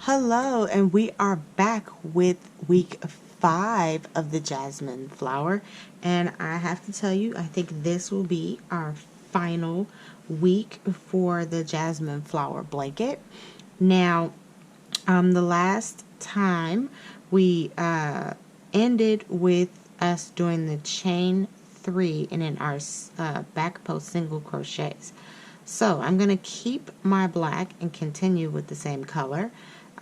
Hello, and we are back with week 5 of the Jasmine flower. And I have to tell you, I think this will be our final week for the Jasmine flower blanket. Now, the last time we ended with us doing the chain 3 and then our back post single crochets. So I'm going to keep my black and continue with the same color.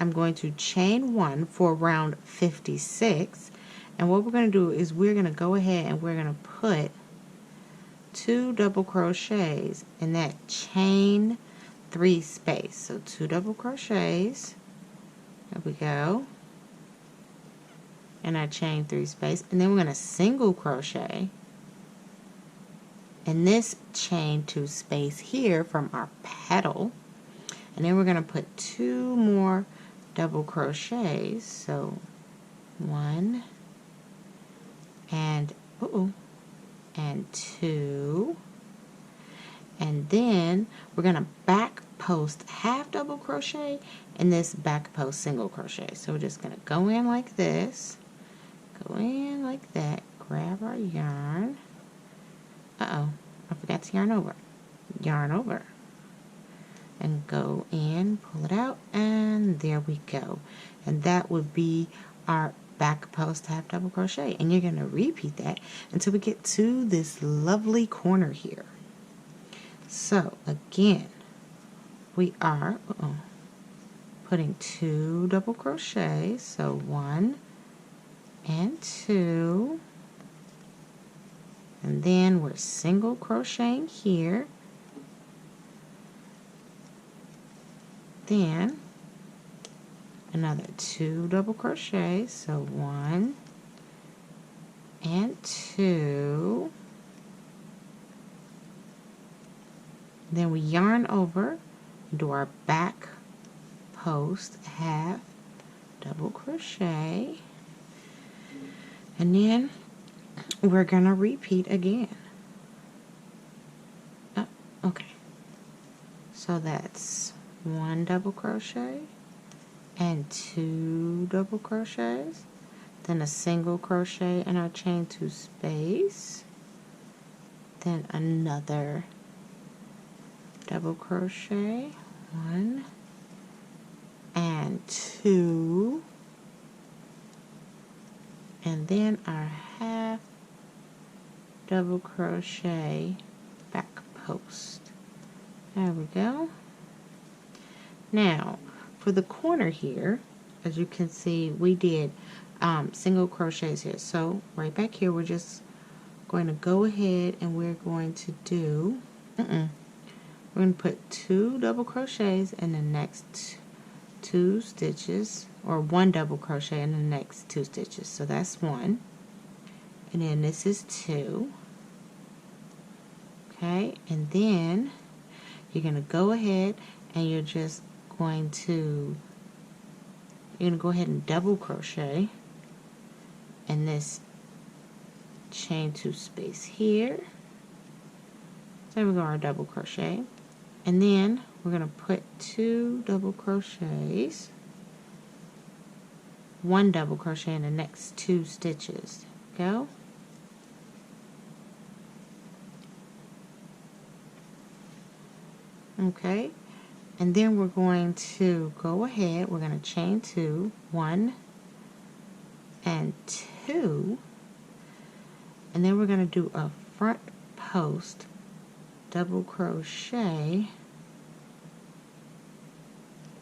I'm going to chain 1 for round 56, and what we're going to do is we're going to go ahead and we're going to put 2 double crochets in that chain 3 space. So 2 double crochets, there we go, in our chain 3 space, and then we're going to single crochet in this chain 2 space here from our petal, and then we're going to put 2 more double crochets, so 1 and 2, and then we're going to back post half double crochet in this back post single crochet. So we're just going to go in like this, go in like that, grab our yarn, I forgot to yarn over, and go in, pull it out, and there we go. And that would be our back post half double crochet, and you're going to repeat that until we get to this lovely corner here. So again, we are putting 2 double crochets, so 1 and 2, and then we're single crocheting here, then another 2 double crochets, so 1 and 2, then we yarn over, do our back post half double crochet, and then we're gonna repeat again. Okay, so that's 1 double crochet and 2 double crochets, then a single crochet in our chain 2 space, then another double crochet, 1 and 2, and then our half double crochet back post. There we go. Now for the corner here, as you can see, we did single crochets here. So right back here, we're just going to go ahead and we're going to do we're going to put 2 double crochets in the next 2 stitches, or 1 double crochet in the next 2 stitches. So that's 1, and then this is 2. Okay, and then you're going to go ahead and you're just going to go ahead and double crochet in this chain 2 space here. There we go, our double crochet, and then we're going to put 2 double crochets, 1 double crochet in the next 2 stitches. Go. Okay, and then we're going to go ahead, we're going to chain 2, 1 and 2, and then we're going to do a front post double crochet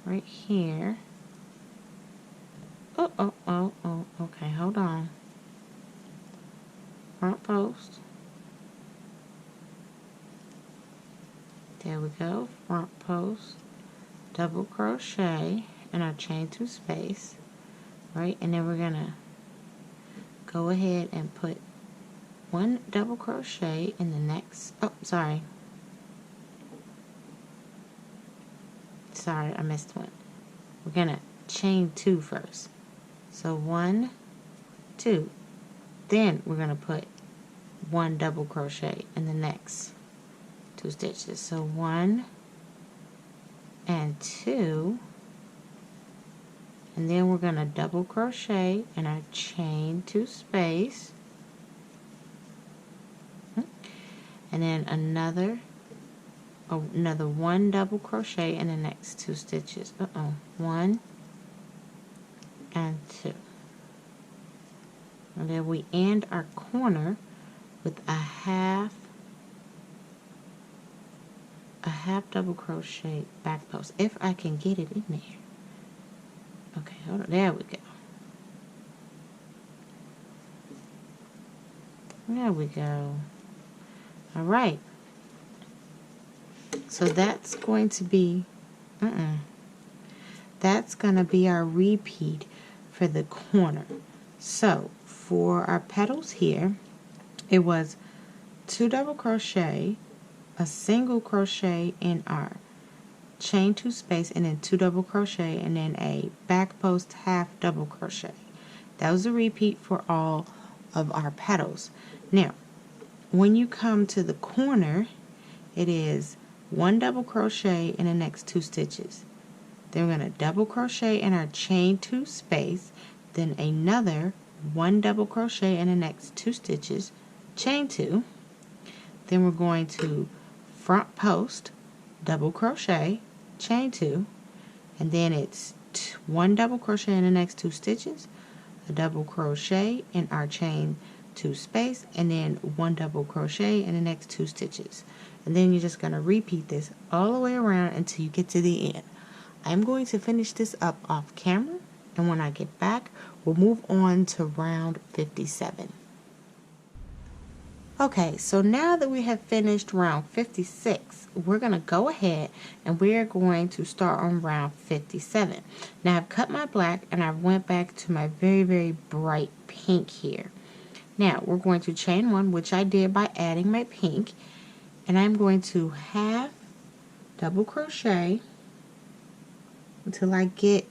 right here. Okay, hold on. Front post. There we go, front post, double crochet in our chain 2 space, right? And then we're gonna go ahead and put 1 double crochet in the next, sorry, I missed one. We're gonna chain 2 first. So 1, 2, then we're gonna put 1 double crochet in the next 2 stitches. So 1 and 2, and then we're going to double crochet in our chain 2 space, and then another 1 double crochet in the next 2 stitches. 1 and 2, and then we end our corner with a half double crochet back post, if I can get it in there. Okay, hold on, there we go. There we go. All right. So that's going to be, that's going to be our repeat for the corner. So for our petals here, it was 2 double crochet, a single crochet in our chain 2 space, and then 2 double crochet, and then a back post half double crochet. That was a repeat for all of our petals. Now, when you come to the corner, it is 1 double crochet in the next 2 stitches. Then we're going to double crochet in our chain 2 space, then another 1 double crochet in the next 2 stitches, chain 2. Then we're going to front post, double crochet, chain 2, and then it's 1 double crochet in the next 2 stitches, a double crochet in our chain 2 space, and then 1 double crochet in the next 2 stitches. And then you're just going to repeat this all the way around until you get to the end. I'm going to finish this up off camera, and when I get back, we'll move on to round 57. Okay, so now that we have finished round 56, we're going to go ahead and we're going to start on round 57. Now I've cut my black and I went back to my very, very bright pink here. Now we're going to chain 1, which I did by adding my pink, and I'm going to half double crochet until I get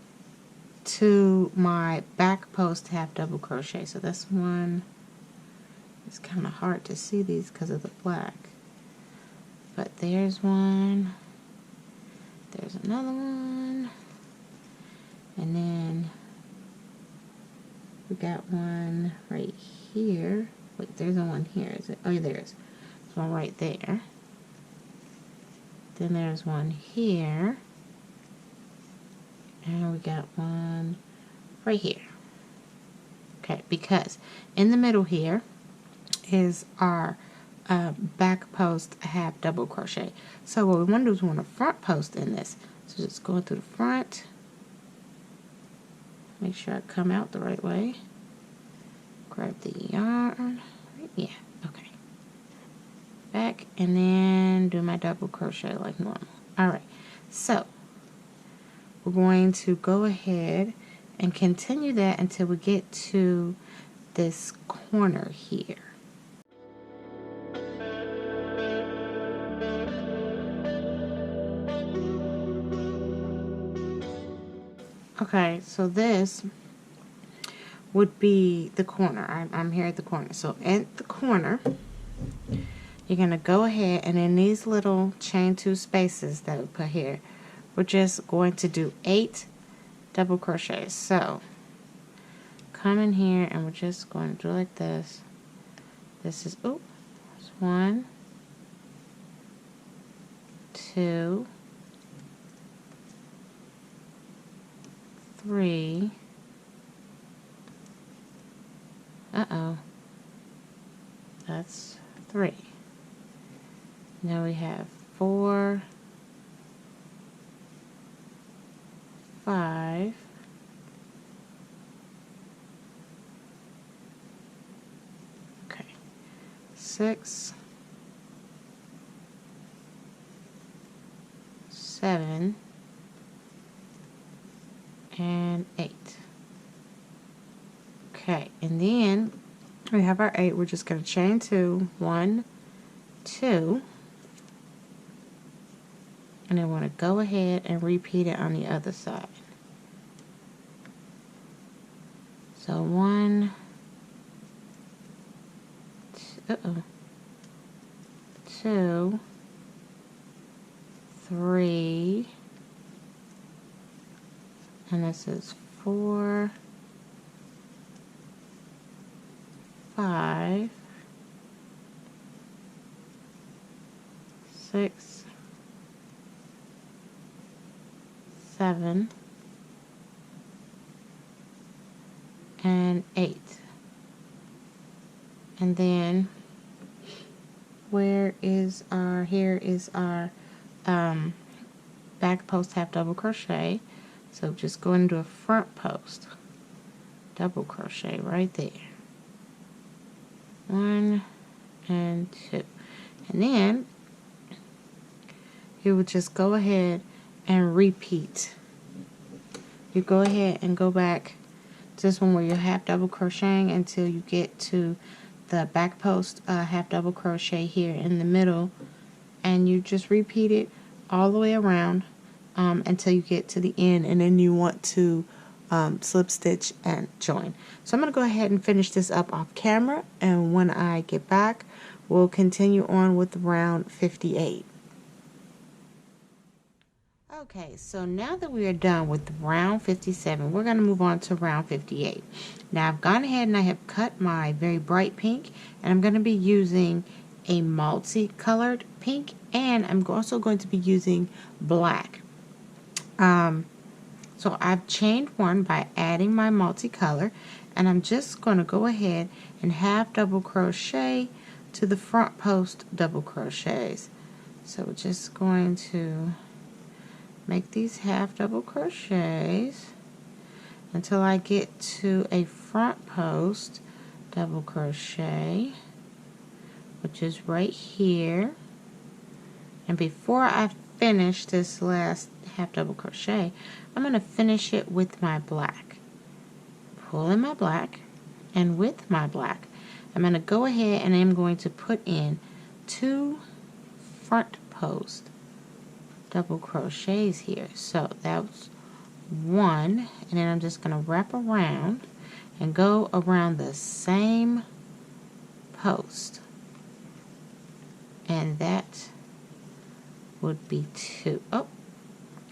to my back post half double crochet. So that's 1. It's kind of hard to see these because of the black, but there's 1, there's another 1, and then we got 1 right here. Wait, there's a 1 here, is it? Oh yeah, there's one right there. Then there's 1 here, and we got 1 right here. Okay, because in the middle here is our back post half double crochet. So what we want to do is we want to front post in this. So just going through the front, make sure I come out the right way, grab the yarn, yeah, okay, back, and then do my double crochet like normal. Alright, so we're going to go ahead and continue that until we get to this corner here. Okay, so this would be the corner. I'm here at the corner. So at the corner, you're going to go ahead, and in these little chain 2 spaces that we put here, we're just going to do 8 double crochets. So come in here and we're just going to do like this. This is, oh, 1, 2, 3, that's 3. Now we have 4, 5, 6, 7, and 8. Okay, and then we have our 8. We're just going to chain 2, 1, 2, and then want to go ahead and repeat it on the other side. So 1, 2, 3, and this is 4, 5, 6, 7, and 8. And then here is our back post half double crochet. So just go into a front post, double crochet right there. 1 and 2. And then you would just go ahead and repeat. You go ahead and go back to this one where you're half double crocheting until you get to the back post half double crochet here in the middle, and you just repeat it all the way around until you get to the end, and then you want to slip stitch and join. So I'm going to go ahead and finish this up off camera, and when I get back we'll continue on with round 58. Okay, so now that we are done with round 57, we're going to move on to round 58. Now I've gone ahead and I have cut my very bright pink, and I'm going to be using a multicolored pink, and I'm also going to be using black. So I've chained one by adding my multicolor, and I'm just going to go ahead and half double crochet to the front post double crochets. So we're just going to make these half double crochets until I get to a front post double crochet, which is right here. And before I finish this last half double crochet, I'm going to finish it with my black. Pull in my black, and with my black I'm going to go ahead and I'm going to put in 2 front post double crochets here. So that's 1, and then I'm just going to wrap around and go around the same post, and that would be 2. Oh,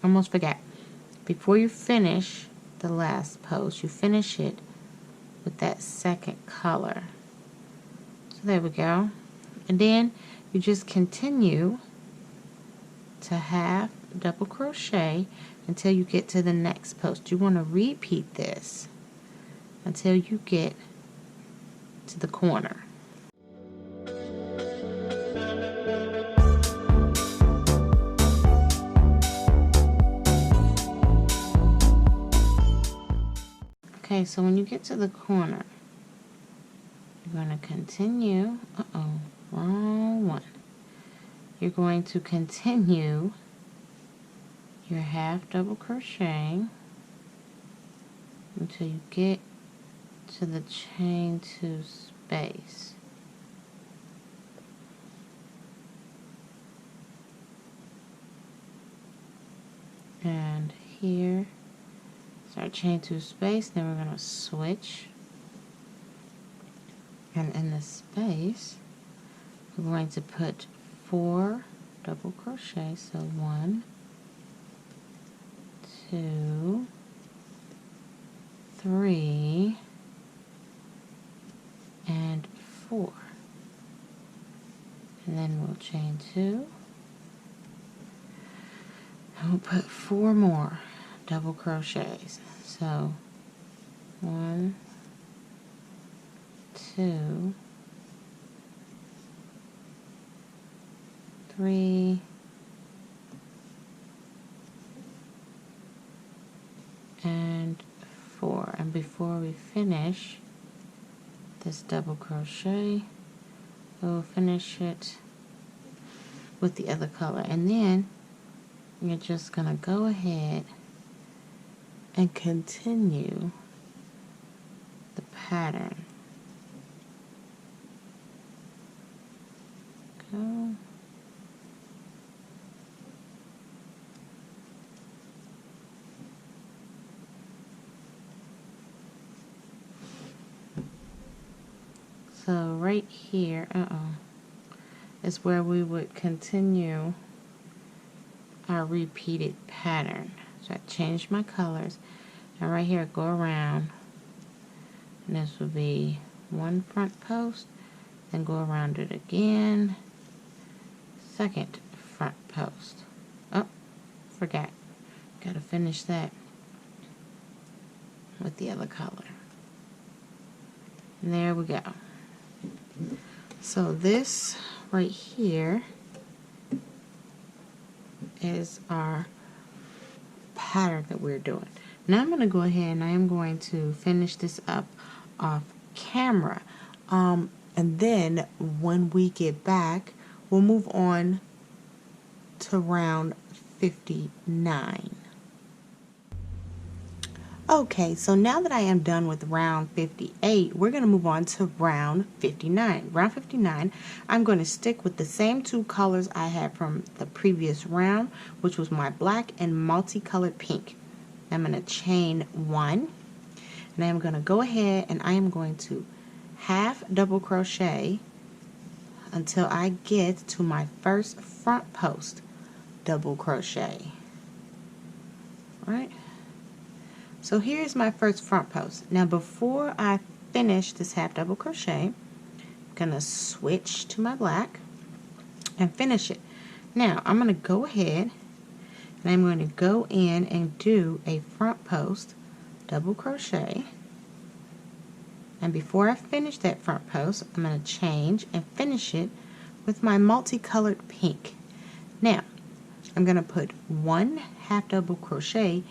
almost forgot. Before you finish the last post, you finish it with that second color. So there we go. And then you just continue to half double crochet until you get to the next post. You want to repeat this until you get to the corner. Okay, so when you get to the corner, you're going to continue, wrong one. You're going to continue your half double crochet until you get to the chain 2 space. And here is our chain 2 space. Then we're going to switch, and in the space we're going to put 4 double crochet. So 1, 2, 3, and 4. And then we'll chain 2, and we'll put 4 more double crochets. So 1, 2, 3, and 4. And before we finish this double crochet, we'll finish it with the other color, and then you're just going to go ahead and continue the pattern. Go. So right here, is where we would continue our repeated pattern. So I changed my colors, Now right here, go around, and this will be one front post, then go around it again, second front post. Oh, forgot. Gotta finish that with the other color. And there we go. So this right here is our pattern that we're doing. Now I'm going to go ahead and I am going to finish this up off camera. And then when we get back, we'll move on to round 59. Okay, so now that I am done with round 58, we're going to move on to round 59. Round 59, I'm going to stick with the same two colors I had from the previous round, which was my black and multicolored pink. I'm going to chain 1, and I'm going to go ahead and I am going to half double crochet until I get to my first front post double crochet. All right. So here's my first front post. Now before I finish this half double crochet, I'm gonna switch to my black and finish it. Now I'm gonna go ahead and I'm going to go in and do a front post double crochet. And before I finish that front post, I'm gonna change and finish it with my multicolored pink. Now I'm gonna put one half double crochet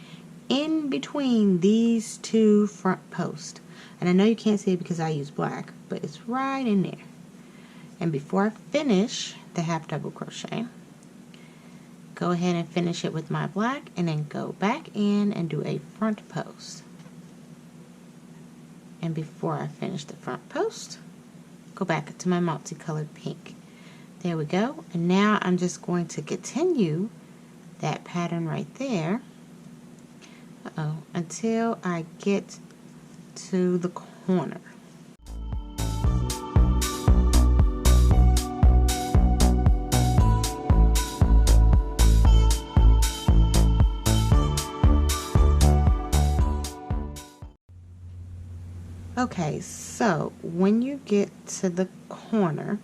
in between these two front posts, and I know you can't see it because I use black, but it's right in there. And before I finish the half double crochet, go ahead and finish it with my black, and then go back in and do a front post. And before I finish the front post, go back to my multicolored pink. There we go. And now I'm just going to continue that pattern right there until I get to the corner. Okay, so when you get to the corner,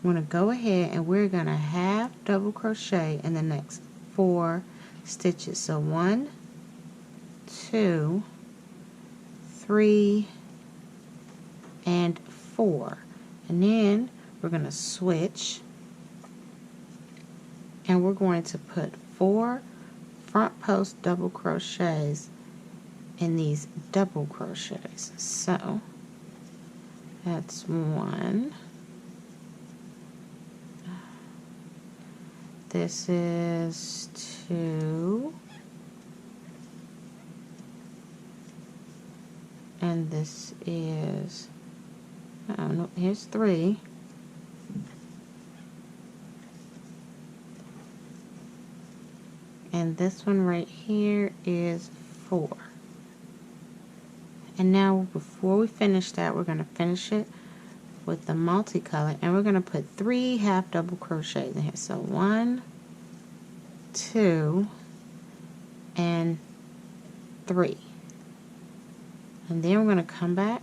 I'm going to go ahead and we're going to half double crochet in the next 4 stitches. So 1, 2, 3, and 4. And then we're going to switch and we're going to put 4 front post double crochets in these double crochets. So that's 1. This is 2. And this is, oh no, here's 3. And this one right here is 4. And now before we finish that, we're going to finish it with the multicolor, and we're going to put 3 half double crochets in here. So 1, 2, and 3. And then we're going to come back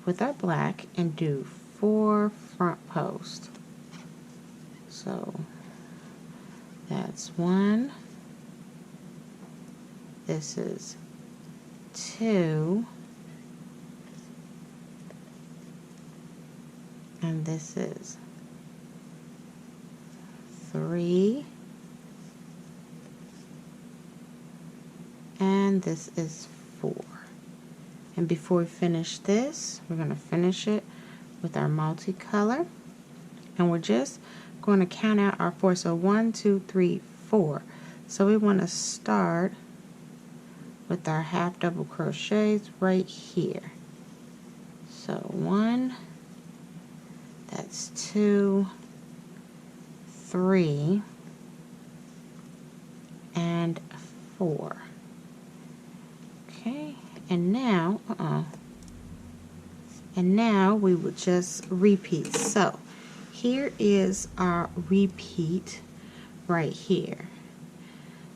with our black and do 4 front posts. So that's 1. This is 2. And this is 3. And this is 4. And before we finish this, we're going to finish it with our multicolor. And we're just going to count out our 4. So 1, 2, 3, 4. So we want to start with our half double crochets right here. So 1, that's 2, 3, and 4. Okay, and now, and now we will just repeat. So here is our repeat right here.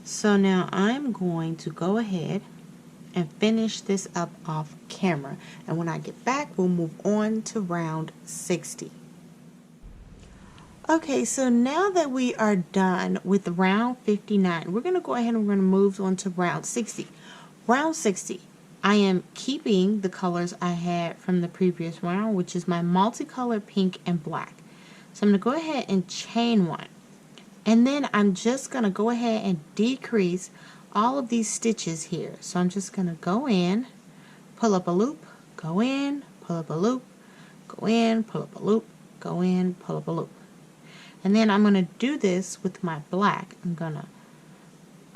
So now I'm going to go ahead and finish this up off camera. And when I get back, we'll move on to round 60. Okay, so now that we are done with round 59, we're going to go ahead and we're going to move on to round 60. Round 60, I am keeping the colors I had from the previous round, which is my multicolored pink and black. So I'm going to go ahead and chain one. And then I'm just going to go ahead and decrease all of these stitches here. So I'm just going to go in, pull up a loop, go in, pull up a loop, go in, pull up a loop, go in, pull up a loop. And then I'm going to do this with my black. I'm going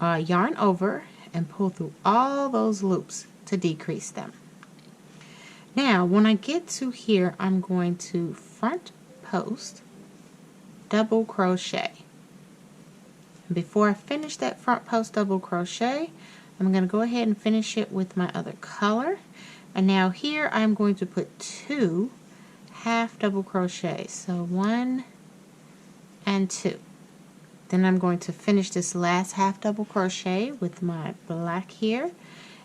to yarn over and pull through all those loops to decrease them. Now when I get to here, I'm going to front post double crochet. And before I finish that front post double crochet, I'm going to go ahead and finish it with my other color. And now here I'm going to put 2 half double crochets. So 1 and 2. Then I'm going to finish this last half double crochet with my black here,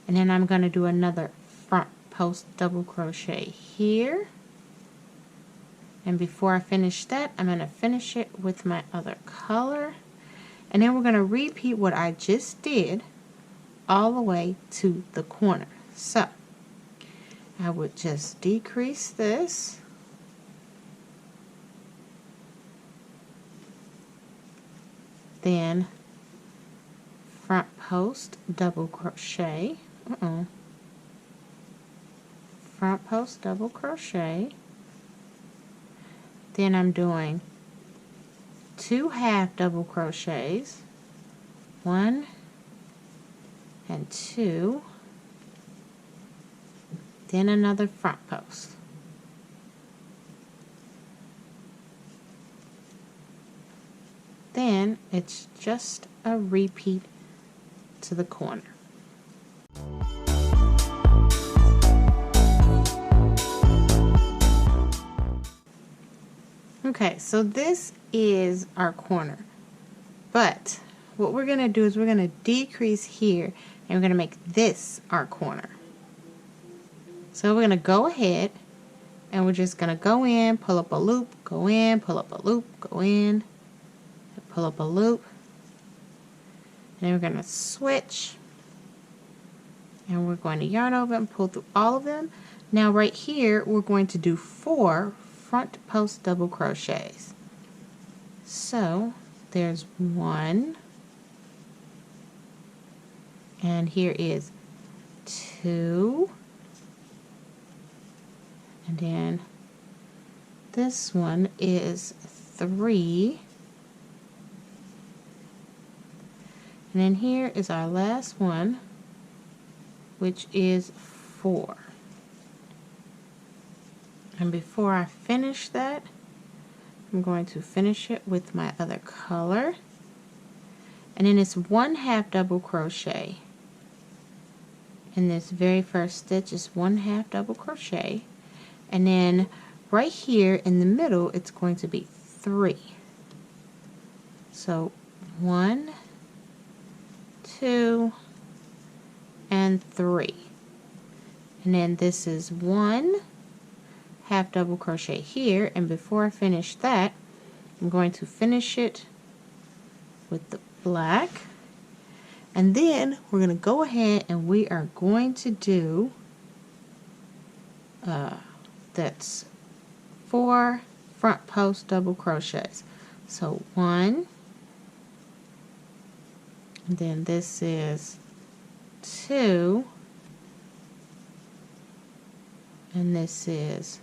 and then I'm going to do another front post double crochet here, and before I finish that, I'm going to finish it with my other color, and then we're going to repeat what I just did all the way to the corner. So I would just decrease this, then front post double crochet, front post double crochet, then I'm doing 2 half double crochets, 1 and 2, then another front post. Then it's just a repeat to the corner. Okay, so this is our corner, but what we're going to do is we're going to decrease here and we're going to make this our corner. So we're going to go ahead and we're just going to go in, pull up a loop, go in, pull up a loop, go in, pull up a loop, and then we're going to switch, and we're going to yarn over and pull through all of them. Now right here we're going to do 4 front post double crochets. So there's 1, and here is 2, and then this one is 3. And then here is our last one, which is 4. And before I finish that, I'm going to finish it with my other color. And then it's 1 half double crochet. In this very first stitch is 1 half double crochet. And then right here in the middle, it's going to be 3. So 1, 2, and 3, and then this is 1 half double crochet here, and before I finish that, I'm going to finish it with the black, and then we're going to go ahead and we are going to do that's 4 front post double crochets. So 1, and then this is 2, and this is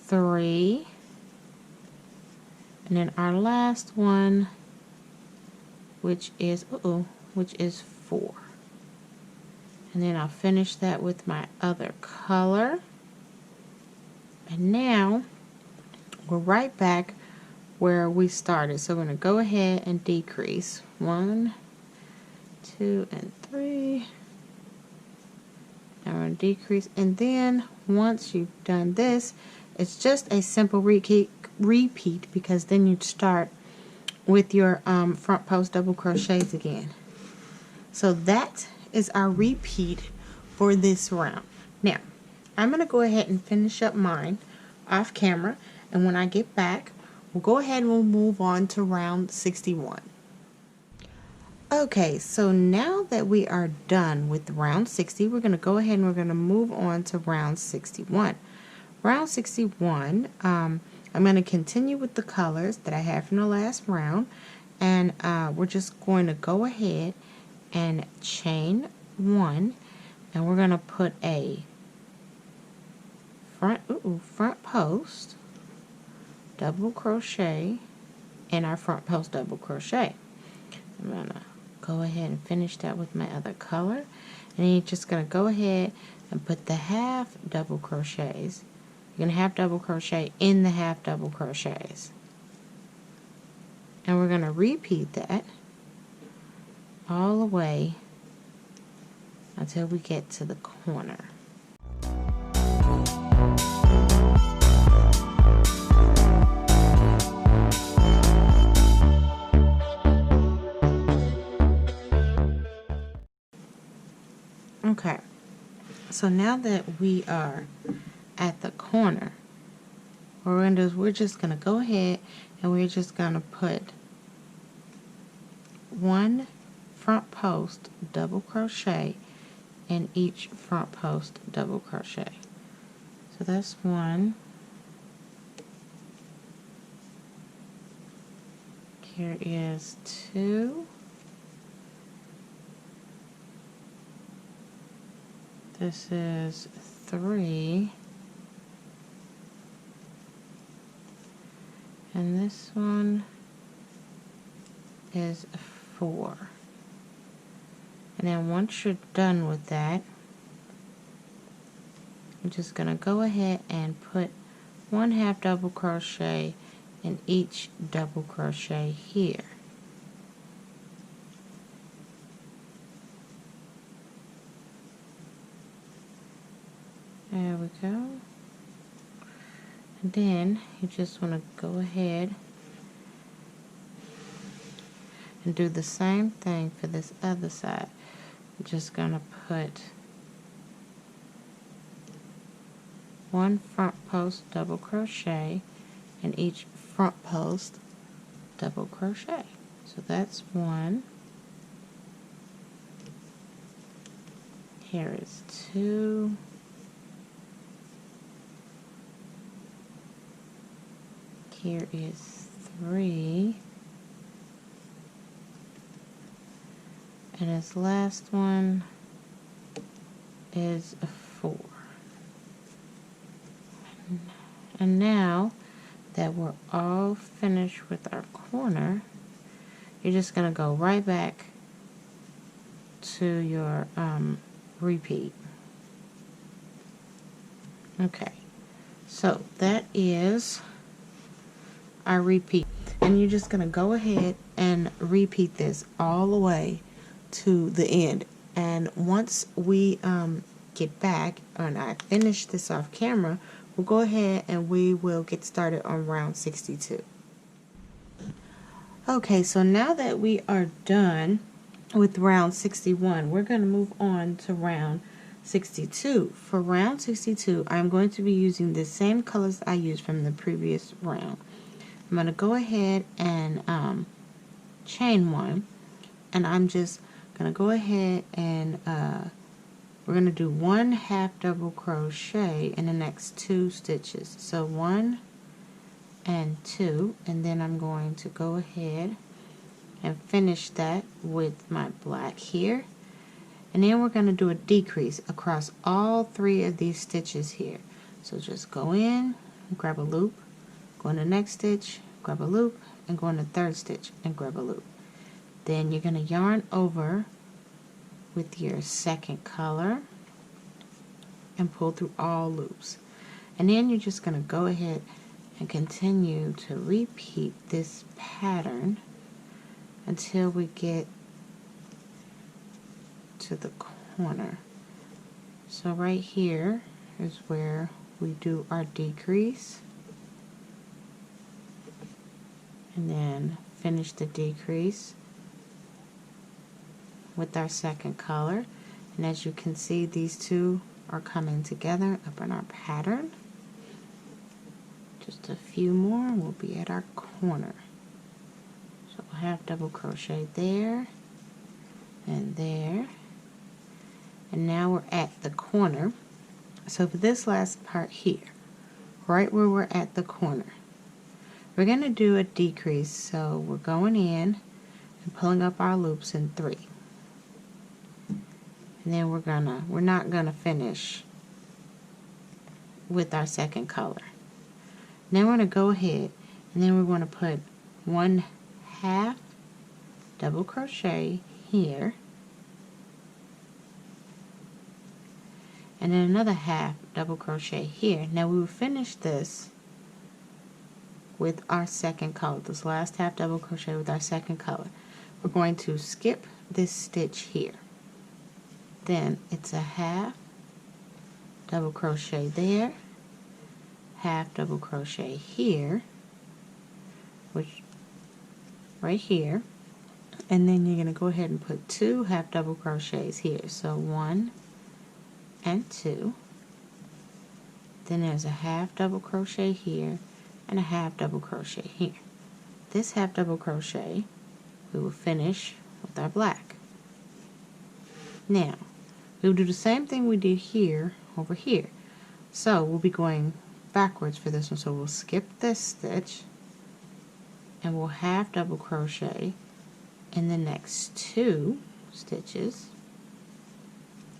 3, and then our last one, which is 4. And then I'll finish that with my other color. And now we're right back where we started. So we're going to go ahead and decrease 1, 2, and 3. Now we're going to decrease, and then once you've done this, it's just a simple repeat because then you'd start with your front post double crochets again. So that is our repeat for this round. Now, I'm going to go ahead and finish up mine off camera, and when I get back, we'll go ahead and we'll move on to round 61. Okay, so now that we are done with round 60, we're going to go ahead and we're going to move on to round 61. Round 61, I'm going to continue with the colors that I had from the last round, and we're just going to go ahead and chain 1, and we're going to put a front post double crochet in our front post double crochet. I'm going to go ahead and finish that with my other color, and then you're just going to go ahead and put the half double crochets. You're going to half double crochet in the half double crochets, and we're going to repeat that all the way until we get to the corner. Okay, so now that we are at the corner, what we're going to do is we're just going to go ahead and we're just going to put one front post double crochet in each front post double crochet. So that's one. Here is 2. This is 3. And this one is 4. And then once you're done with that, I'm just going to go ahead and put one half double crochet in each double crochet here. There we go. And then you just want to go ahead and do the same thing for this other side. I'm just going to put one front post double crochet in each front post double crochet. So that's 1. Here is 2. Here is 3. And this last one is 4. And now that we're all finished with our corner, you're just going to go right back to your repeat. Okay, so that is our repeat, and you're just going to go ahead and repeat this all the way to the end. And once we get back and I finish this off camera, we'll go ahead and we will get started on round 62. Okay, so now that we are done with round 61, we're going to move on to round 62. For round 62, I'm going to be using the same colors I used from the previous round. I'm going to go ahead and chain 1, and I'm just going to go ahead and we're going to do one half double crochet in the next 2 stitches. So 1 and 2, and then I'm going to go ahead and finish that with my black here, and then we're going to do a decrease across all 3 of these stitches here. So just go in, grab a loop, go in the next stitch, grab a loop, and go in the 3rd stitch and grab a loop. Then you're going to yarn over with your 2nd color and pull through all loops. And then you're just going to go ahead and continue to repeat this pattern until we get to the corner. So right here is where we do our decrease, and then finish the decrease with our 2nd color, And as you can see, these two are coming together up in our pattern. Just a few more, we'll be at our corner. So we'll have double crochet there and there. And now we're at the corner. So for this last part here, right where we're at the corner, we're going to do a decrease. So we're going in and pulling up our loops in 3. And then we're not gonna finish with our second color. Now we're gonna go ahead and then we're going to put 1/2 double crochet here, and then another 1/2 double crochet here. Now we will finish this with our second color, this last 1/2 double crochet with our second color. We're going to skip this stitch here. Then it's a 1/2 double crochet there, 1/2 double crochet here, which right here, and then you're going to go ahead and put 2 1/2 double crochets here. So 1 and 2. Then there's a 1/2 double crochet here and a 1/2 double crochet here. This 1/2 double crochet we will finish with our black. Now we'll do the same thing we did here over here. So we'll be going backwards for this one. So we'll skip this stitch and we'll 1/2 double crochet in the next 2 stitches.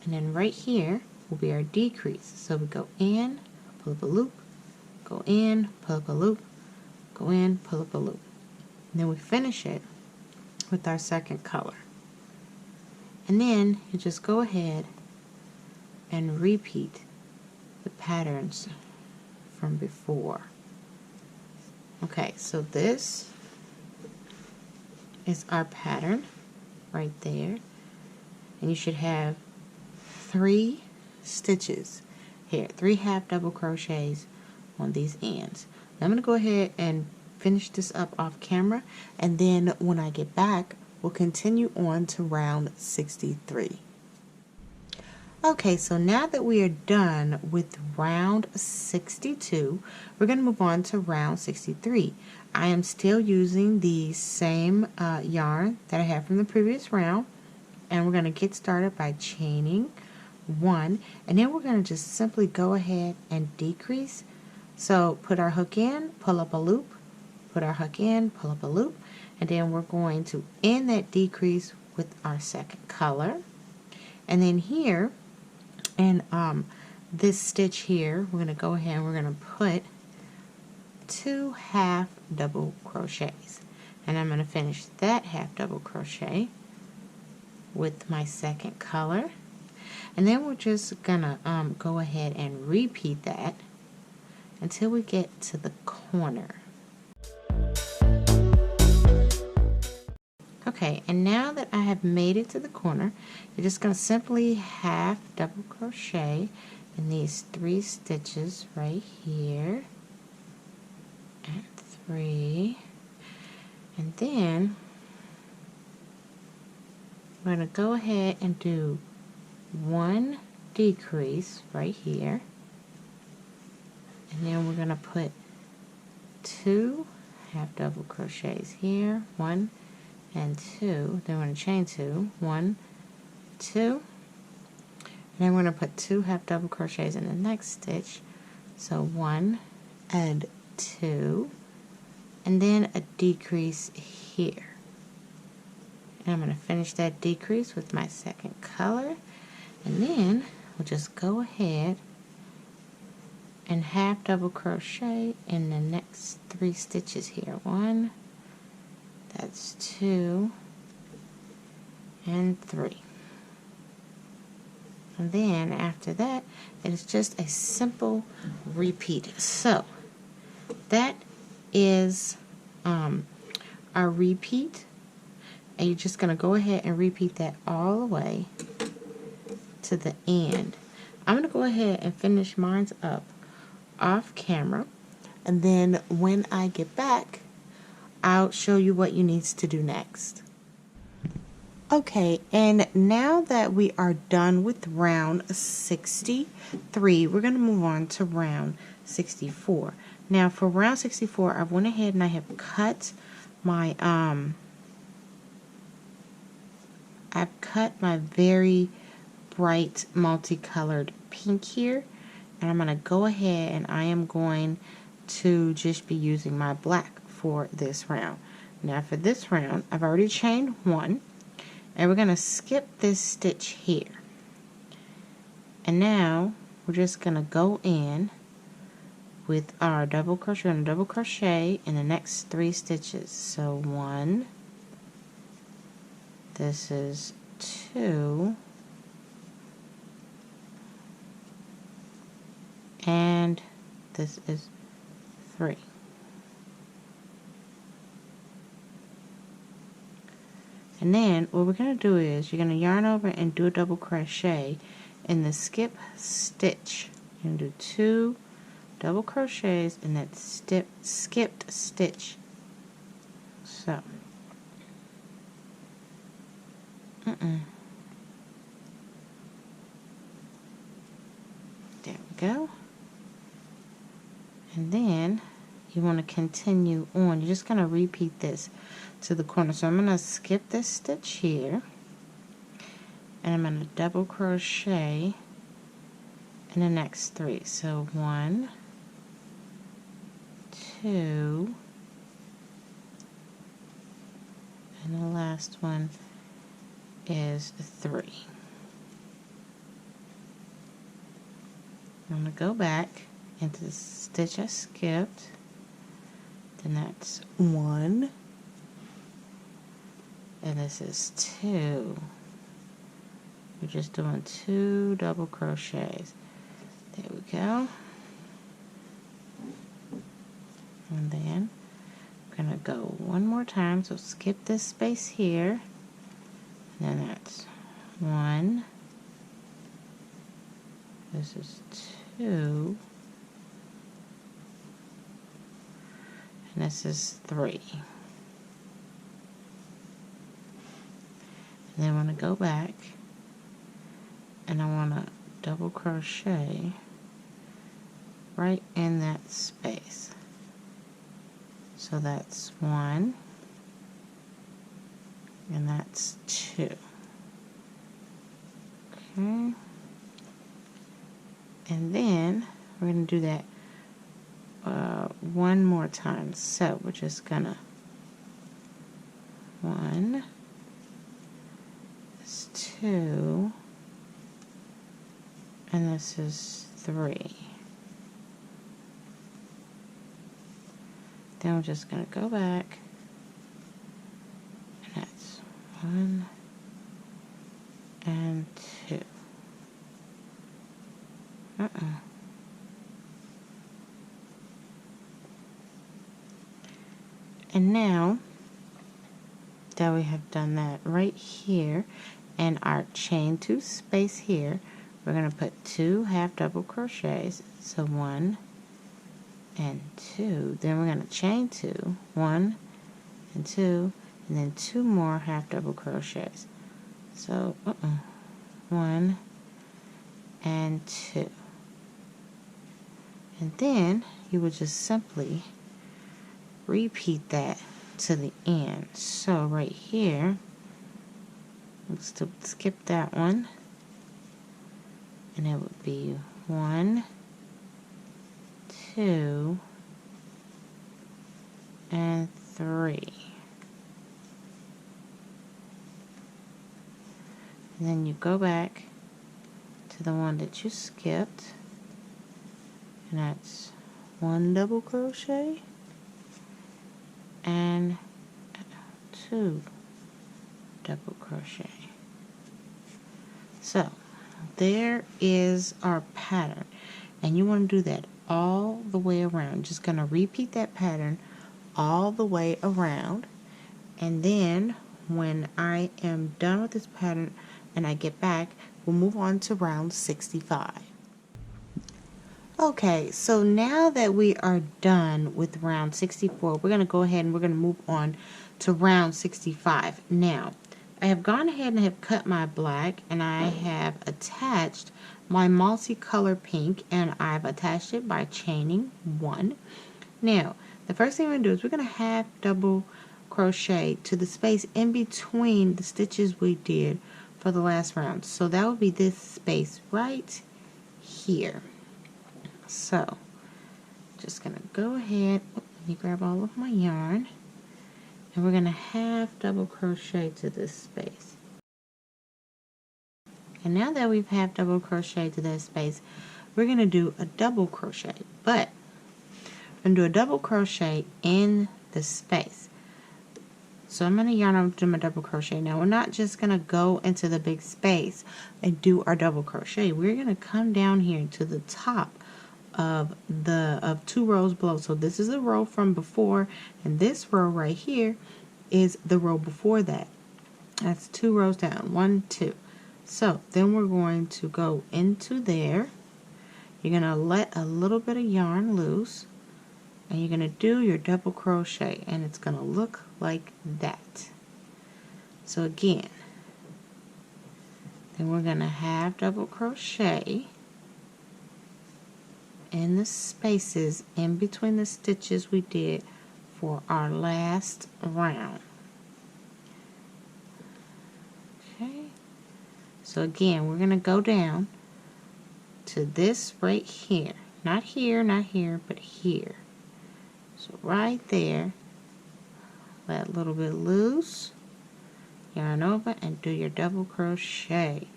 And then right here will be our decrease. So we go in, pull up a loop, go in, pull up a loop, go in, pull up a loop. And then we finish it with our second color. And then you just go ahead and repeat the patterns from before. Okay, so this is our pattern right there. And you should have 3 stitches here, 3 1/2 double crochets on these ends. Now I'm going to go ahead and finish this up off camera, and then when I get back, we'll continue on to round 63. Okay, so now that we are done with round 62, we're going to move on to round 63. I am still using the same yarn that I had from the previous round, and we're going to get started by chaining 1, and then we're going to just simply go ahead and decrease. So put our hook in, pull up a loop, put our hook in, pull up a loop, and then we're going to end that decrease with our second color. And then here in this stitch here, we're going to go ahead and we're going to put 2 1/2 double crochets, and I'm going to finish that 1/2 double crochet with my second color. And then we're just gonna go ahead and repeat that until we get to the corner. Okay, and now that I have made it to the corner, you're just going to simply 1/2 double crochet in these 3 stitches right here, and 3, and then we're going to go ahead and do 1 decrease right here, and then we're going to put 2 1/2 double crochets here, 1 and 2, then we're going to chain 2, 1, 2, and then we're going to put 2 1/2 double crochets in the next stitch, so 1 and 2, and then a decrease here. And I'm going to finish that decrease with my second color, and then we'll just go ahead and 1/2 double crochet in the next 3 stitches here. 1, that's 2, and 3. And then after that, it is just a simple repeat. So that is our repeat, and you're just going to go ahead and repeat that all the way to the end. I'm going to go ahead and finish mine up off camera, and then when I get back, I'll show you what you need to do next. Okay, and now that we are done with round 63, we're going to move on to round 64. Now for round 64, I went ahead and I have cut my I've cut my very bright multicolored pink here, and I'm going to go ahead and I am going to just be using my black for this round. Now for this round, I've already chained one, and we're going to skip this stitch here. And now we're just going to go in with our double crochet and double crochet in the next 3 stitches. So 1, this is 2, and this is 3. And then what we're going to do is you're going to yarn over and do a double crochet in the skip stitch. You're going to do 2 double crochets in that skipped stitch. So there we go. And then you want to continue on. You're just going to repeat this to the corner. So I'm going to skip this stitch here, and I'm going to double crochet in the next 3. So 1, 2, and the last one is 3. I'm going to go back into the stitch I skipped. Then that's 1, and this is 2. We're just doing 2 double crochets. There we go. And then I'm going to go one more time, so skip this space here. And then that's 1. This is 2. And this is 3. And then I want to go back and I want to double crochet right in that space. So that's 1 and that's 2. Okay. And then we're going to do that one more time. So we're just gonna 1, this 2, and this is 3. Then we're just gonna go back, and that's 1 and 2. And now that we have done that right here and our chain 2 space here, we're going to put 2 half double crochets, so 1 and 2. Then we're going to chain 2, 1 and 2, and then 2 more half double crochets. So 1 and 2. And then you would just simply repeat that to the end. So right here, let's skip that one, and it would be 1, 2, and 3. And then you go back to the one that you skipped, and that's 1 double crochet and 2 double crochet. So there is our pattern, and you want to do that all the way around. Just going to repeat that pattern all the way around, and then when I am done with this pattern and I get back, we'll move on to round 65. Okay, so now that we are done with round 64, we're going to go ahead and we're going to move on to round 65. Now, I have gone ahead and have cut my black, and I have attached my multicolor pink, and I've attached it by chaining 1. Now, the first thing we're going to do is we're going to half double crochet to the space in between the stitches we did for the last round. So that would be this space right here. So, just going to go ahead, let me grab all of my yarn, and we're going to half double crochet to this space. And now that we've half double crochet to this space, we're going to do a double crochet, but I'm going to do a double crochet in the space. So I'm going to yarn over to my double crochet. Now we're not just going to go into the big space and do our double crochet. We're going to come down here to the top of 2 rows below. So this is a row from before, and this row right here is the row before that. That's 2 rows down. 1, 2. So then we're going to go into there. You're going to let a little bit of yarn loose, and you're going to do your double crochet, and it's going to look like that. So again, then we're going to half double crochet in the spaces in between the stitches we did for our last round. Okay, so again, we're going to go down to this right here. Not here, not here, but here. So right there, let a little bit loose, yarn over, and do your double crochet.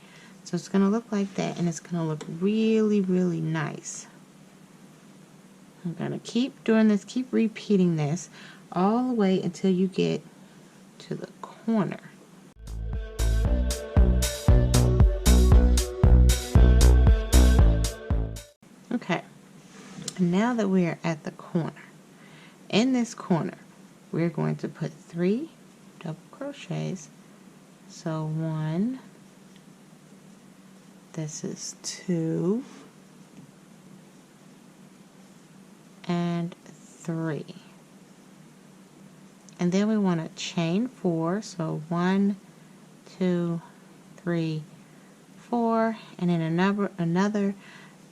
So it's going to look like that, and it's going to look really, really nice. I'm going to keep doing this, keep repeating this all the way until you get to the corner. Okay, now that we are at the corner, in this corner, we're going to put 3 double crochets. So 1, this is 2, and 3. And then we want to chain 4, so 1, 2, 3, 4, and then another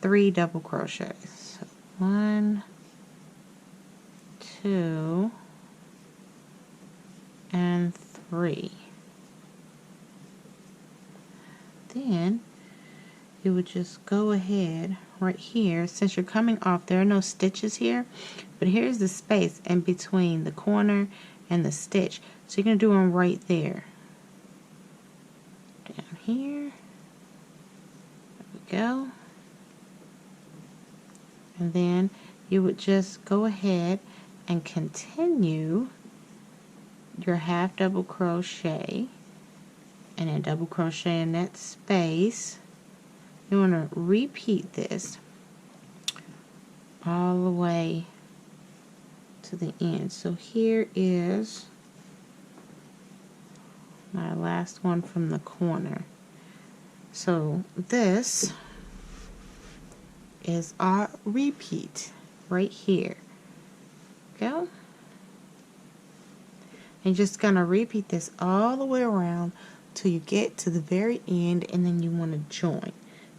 3 double crochets. So 1, 2, and 3. Then you would just go ahead right here. Since you're coming off, there are no stitches here, but here's the space in between the corner and the stitch. So you're going to do them right there. Down here. There we go. And then you would just go ahead and continue your half double crochet, and then double crochet in that space. You want to repeat this all the way to the end. So here is my last one from the corner. So this is our repeat right here. Go. And just gonna repeat this all the way around till you get to the very end, and then you want to join.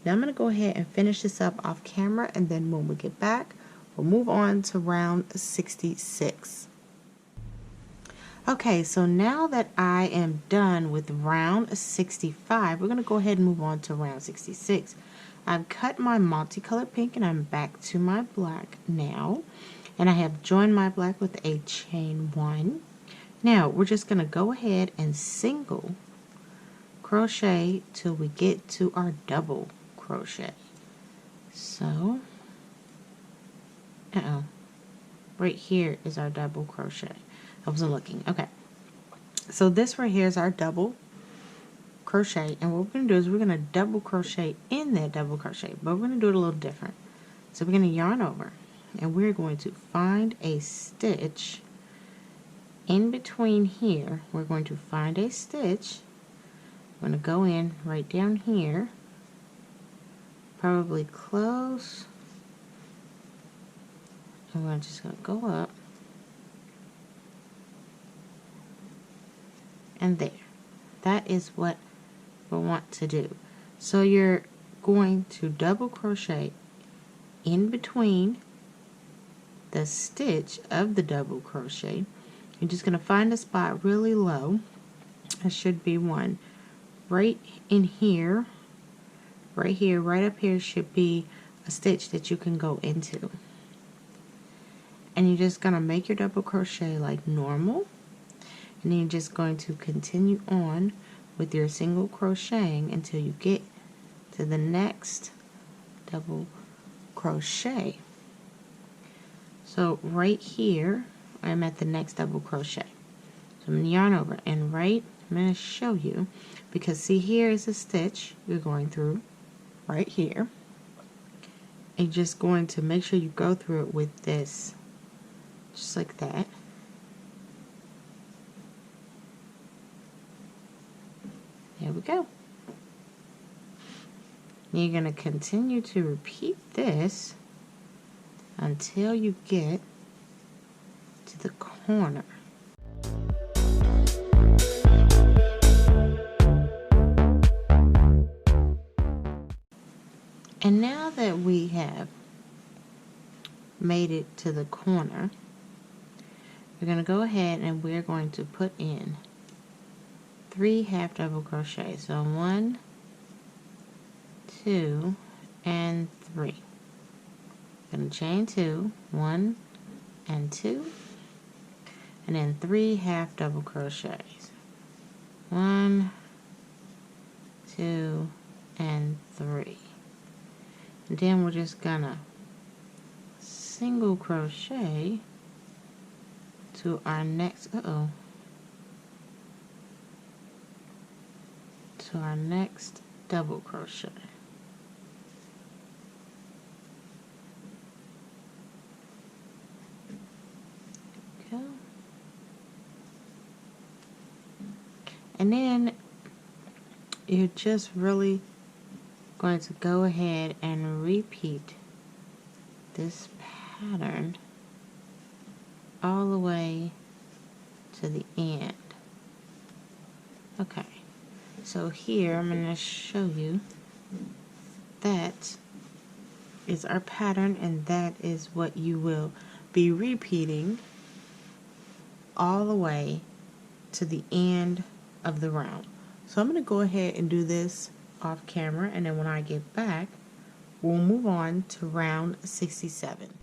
Now I'm going to go ahead and finish this up off camera, and then when we get back, we'll move on to round 66. Okay, so now that I am done with round 65, we're going to go ahead and move on to round 66. I've cut my multicolored pink, and I'm back to my black now, and I have joined my black with a chain 1. Now we're just going to go ahead and single crochet till we get to our double crochet. So right here is our double crochet. I wasn't looking. Okay, so this right here is our double crochet, and what we're going to do is we're going to double crochet in that double crochet, but we're going to do it a little different. So we're going to yarn over, and we're going to find a stitch in between here. We're going to find a stitch. I'm going to go in right down here, probably close, and we're just going to go up, and there. That is what we want to do. So you're going to double crochet in between the stitch of the double crochet. You're just going to find a spot really low. There should be one right in here, right up here should be a stitch that you can go into. And you're just going to make your double crochet like normal, and then you're just going to continue on with your single crocheting until you get to the next double crochet. So right here I'm at the next double crochet. So I'm going to yarn over, and I'm going to show you, because see, here is a stitch you're going through right here, and you're just going to make sure you go through it with this, just like that. There we go. And you're going to continue to repeat this until you get to the corner. And now that we have made it to the corner, we're going to go ahead and we're going to put in 3 half double crochets. So 1, 2, and 3. I'm going to chain 2, 1 and 2, and then 3 half double crochets. 1, 2, and 3. And then we're just gonna single crochet to our next to our next double crochet. Okay. And then you're just really going to go ahead and repeat this pattern all the way to the end. Okay, so here I'm going to show you that is our pattern, and that is what you will be repeating all the way to the end of the round. So I'm going to go ahead and do this off camera, and then when I get back we'll move on to round 67.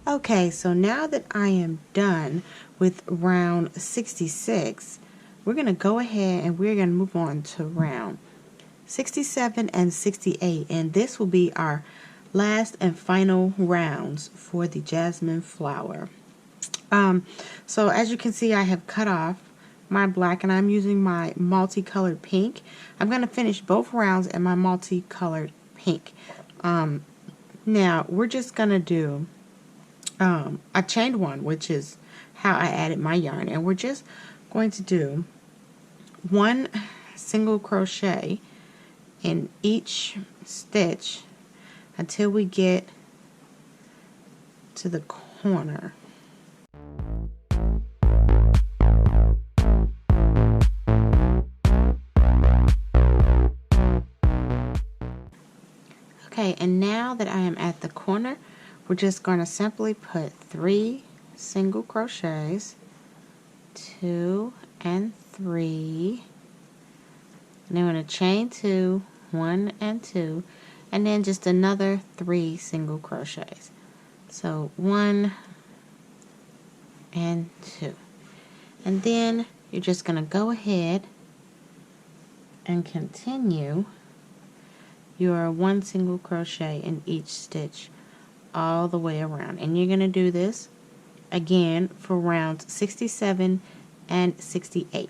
Okay, so now that I am done with round 66, we're going to go ahead and we're going to move on to round 67 and 68, and this will be our last and final rounds for the Jasmine flower. So as you can see, I have cut off my black and I'm using my multicolored pink. I'm going to finish both rounds in my multicolored pink. Now we're just going to do a chained one, which is how I added my yarn, and we're just going to do 1 single crochet in each stitch until we get to the corner. Okay, and now that I am at the corner, we're just going to simply put 3 single crochets, 2 and 3, and then we're going to chain 2, 1 and 2, and then just another 3 single crochets. So 1 and 2. And then you're just going to go ahead and continue your 1 single crochet in each stitch all the way around, and you're going to do this again for rounds 67 and 68.